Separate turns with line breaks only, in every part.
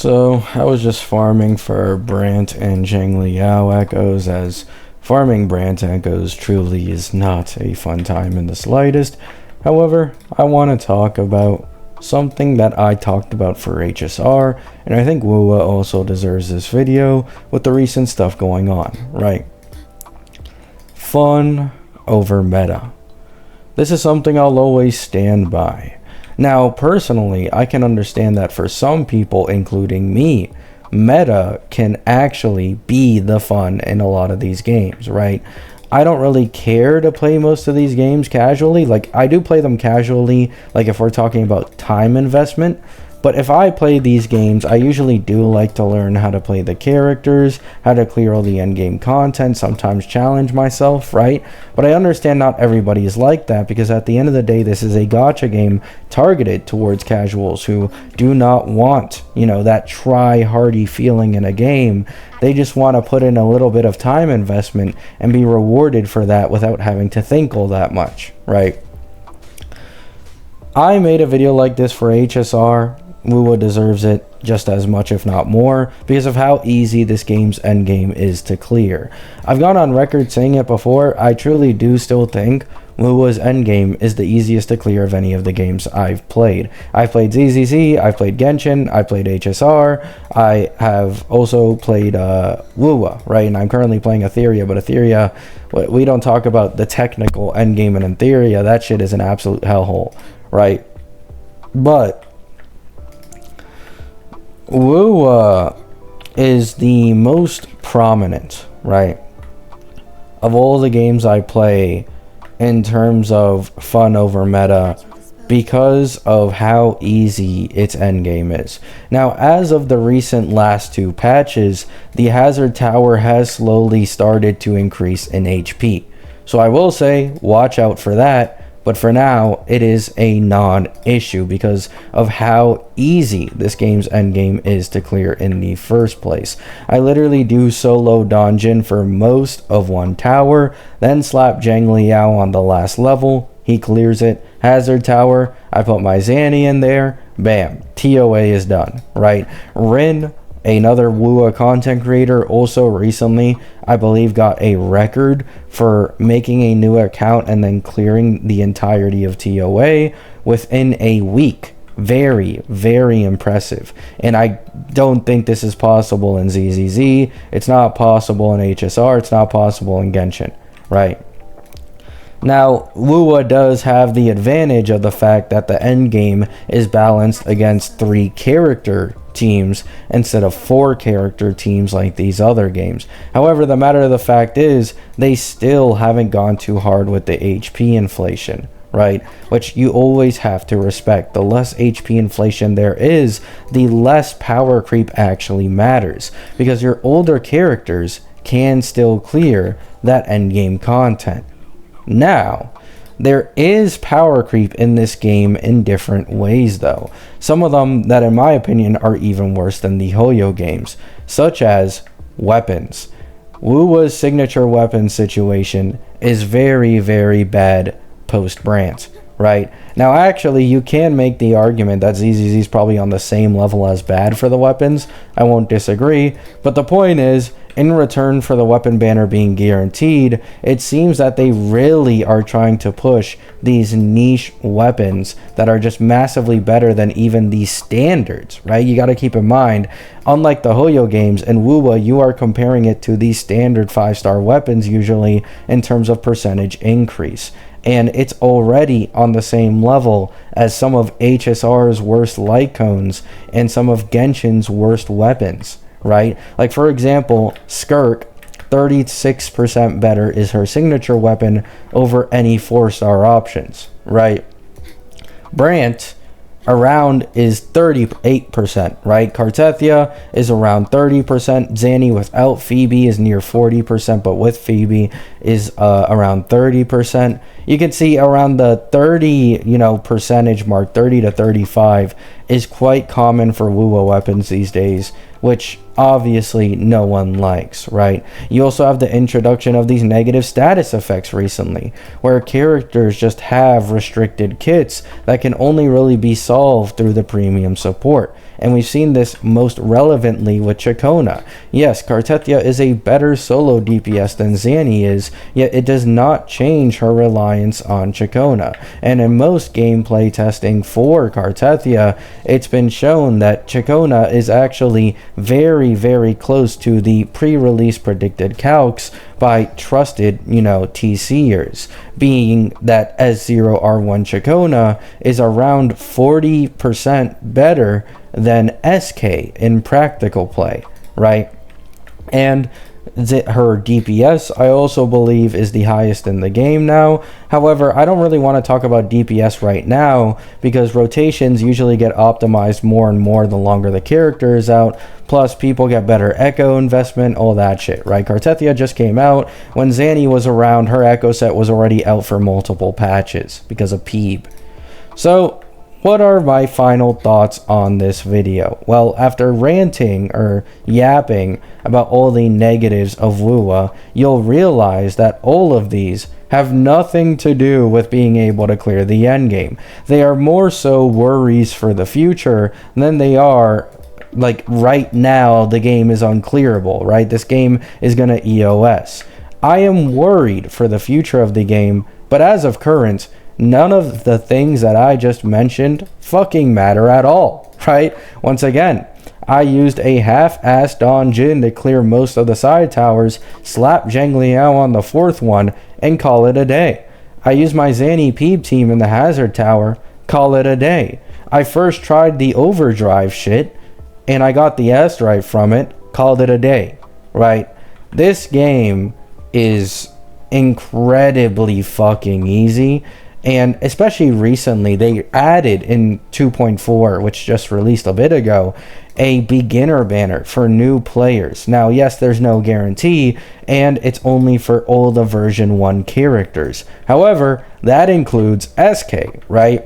So I was just farming for Brant and Zhang echoes, as farming Brant echoes truly is not a fun time in the slightest. However, I want to talk about something that I talked about for HSR, and I think Wuwa also deserves this video with the recent stuff going on, right? Fun over meta. This is something I'll always stand by. Now, personally, I can understand that for some people, including me, meta can actually be the fun in a lot of these games, right? I don't really care to play most of these games casually. Like, I do play them casually, like if we're talking about time investment. But if I play these games, I usually do like to learn how to play the characters, how to clear all the endgame content, sometimes challenge myself, right? But I understand not everybody is like that, because at the end of the day, this is a gacha game targeted towards casuals who do not want, that try-hardy feeling in a game. They just want to put in a little bit of time investment and be rewarded for that without having to think all that much, right? I made a video like this for HSR. Wuwa deserves it just as much, if not more, because of how easy this game's endgame is to clear. I've gone on record saying it before, I truly do still think Wuwa's endgame is the easiest to clear of any of the games I've played. I've played ZZZ, I've played Genshin, I've played HSR, I have also played Wuwa, right? And I'm currently playing Etheria, but Etheria, we don't talk about the technical endgame in Etheria. That shit is an absolute hellhole, right? But Wuwa is the most prominent, right, of all the games I play in terms of fun over meta, because of how easy its endgame is. Now, as of the recent last two patches, the hazard tower has slowly started to increase in HP. So I will say, watch out for that. But for now, it is a non-issue because of how easy this game's endgame is to clear in the first place. I literally do solo dungeon for most of one tower, then slap Zhang Liao on the last level. He clears it. Hazard tower, I put my Zanny in there. Bam, TOA is done, right? Rin, another Wuwa content creator, also recently, I believe, got a record for making a new account and then clearing the entirety of TOA within a week. Very, very impressive. And I don't think this is possible in ZZZ. It's not possible in HSR. It's not possible in Genshin, right? Now, Wuwa does have the advantage of the fact that the endgame is balanced against 3 character teams instead of 4 character teams like these other games. However, the matter of the fact is, they still haven't gone too hard with the HP inflation, right? Which you always have to respect. The less HP inflation there is, the less power creep actually matters, because your older characters can still clear that endgame content. Now, there is power creep in this game in different ways though. Some of them that in my opinion are even worse than the Hoyo games, such as weapons. Wuwa's signature weapon situation is very, very bad post-Brant, right? Now actually you can make the argument that ZZZ is probably on the same level as bad for the weapons. I won't disagree, but the point is, in return for the weapon banner being guaranteed, it seems that they really are trying to push these niche weapons that are just massively better than even the standards, right? You got to keep in mind, unlike the Hoyo games and Wuwa, you are comparing it to the standard 5-star weapons usually in terms of percentage increase. And it's already on the same level as some of HSR's worst light cones and some of Genshin's worst weapons, right? Like, for example, Skirk, 36% better is her signature weapon over any 4-star options, right? Brant around is 38%, right? Cartethia is around 30%. Zanny without Phoebe is near 40%, but with Phoebe is around 30%. You can see around the 30, percentage mark, 30 to 35 is quite common for Wuwa weapons these days, which obviously no one likes, right? You also have the introduction of these negative status effects recently, where characters just have restricted kits that can only really be solved through the premium support. and we've seen this most relevantly with Chacona. Yes, Kartethia is a better solo DPS than Zanny is, yet it does not change her reliance on Chacona. And in most gameplay testing for Kartethia, it's been shown that Chacona is actually very, very close to the pre-release predicted calcs by trusted, TCers, being that S0R1 Chacona is around 40% better than SK in practical play, right? And her DPS, I also believe, is the highest in the game now. However, I don't really want to talk about DPS right now because rotations usually get optimized more and more the longer the character is out. Plus, people get better echo investment, all that shit, right? Kartethia just came out. When Zanny was around, her echo set was already out for multiple patches because of Peeb. So, what are my final thoughts on this video? Well, after ranting or yapping about all the negatives of Wuwa, you'll realize that all of these have nothing to do with being able to clear the endgame. They are more so worries for the future than they are like right now the game is unclearable, right? This game is going to EOS. I am worried for the future of the game, but as of current, none of the things that I just mentioned fucking matter at all, right? Once again, I used a half-assed Don Jin to clear most of the side towers, slap Zheng Liao on the fourth one, and call it a day. I used my Zanny Peeb team in the Hazard Tower, call it a day. I first tried the overdrive shit, and I got the S-drive from it, called it a day, right? This game is incredibly fucking easy. And especially recently, they added in 2.4, which just released a bit ago, a beginner banner for new players. Now, yes, there's no guarantee, and it's only for all the version 1 characters. However, that includes SK, right?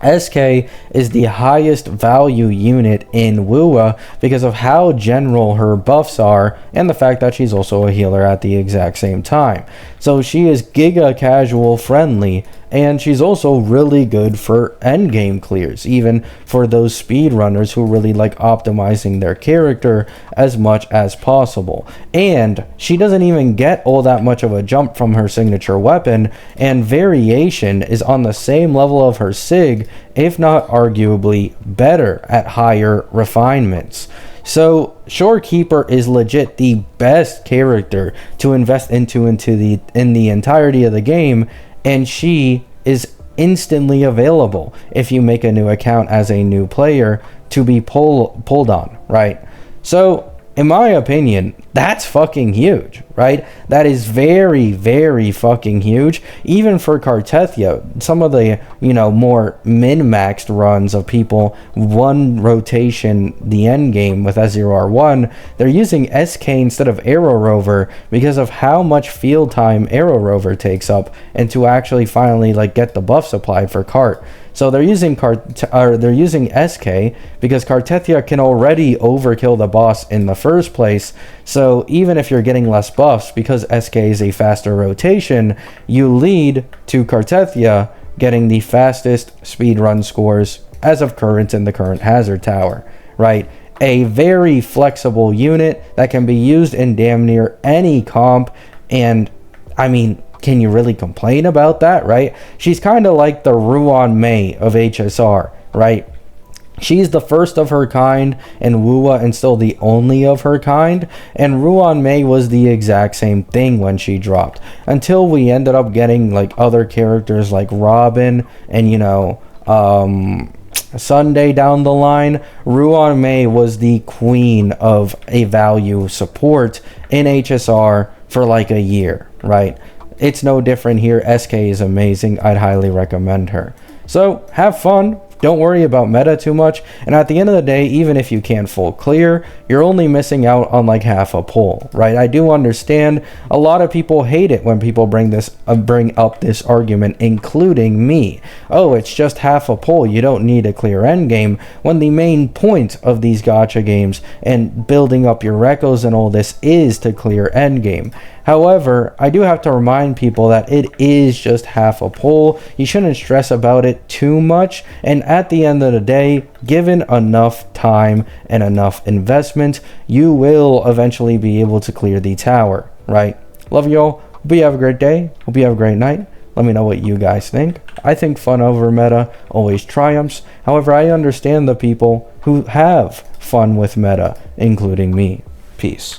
SK is the highest value unit in Wuwa because of how general her buffs are and the fact that she's also a healer at the exact same time. So she is giga casual friendly, and she's also really good for endgame clears, even for those speedrunners who really like optimizing their character as much as possible. And she doesn't even get all that much of a jump from her signature weapon, and variation is on the same level of her sig, if not arguably better at higher refinements. So Shorekeeper is legit the best character to invest into in the entirety of the game, and she is instantly available if you make a new account as a new player to be pulled on, right? So in my opinion, that's fucking huge, right? That is very, very fucking huge. Even for Kartethia, some of the, more min-maxed runs of people, one rotation, the end game with S0R1, they're using SK instead of Arrow Rover because of how much field time Arrow Rover takes up and to actually finally get the buffs applied for Cart. So they're using SK because Kartethia can already overkill the boss in the first place. So even if you're getting less buffs, because SK is a faster rotation, you lead to Kartethia getting the fastest speedrun scores as of current in the current Hazard Tower, right? A very flexible unit that can be used in damn near any comp, and I mean, can you really complain about that, right? She's kind of like the Ruan Mei of HSR, right? She's the first of her kind in Wuwa and still the only of her kind, and Ruan Mei was the exact same thing when she dropped, until we ended up getting other characters like Robin and Sunday down the line. Ruan Mei was the queen of a value support in HSR for a year, right? It's no different here. SK is amazing. I'd highly recommend her. So have fun. Don't worry about meta too much. And at the end of the day, even if you can't full clear, you're only missing out on half a pull, right? I do understand a lot of people hate it when people bring up this argument, including me. Oh, it's just half a pull. You don't need a clear endgame, when the main point of these gacha games and building up your recos and all this is to clear endgame. However, I do have to remind people that it is just half a pull. You shouldn't stress about it too much. And at the end of the day, given enough time and enough investment, you will eventually be able to clear the tower, right? Love you all. Hope you have a great day. Hope you have a great night. Let me know what you guys think. I think fun over meta always triumphs. However, I understand the people who have fun with meta, including me. Peace.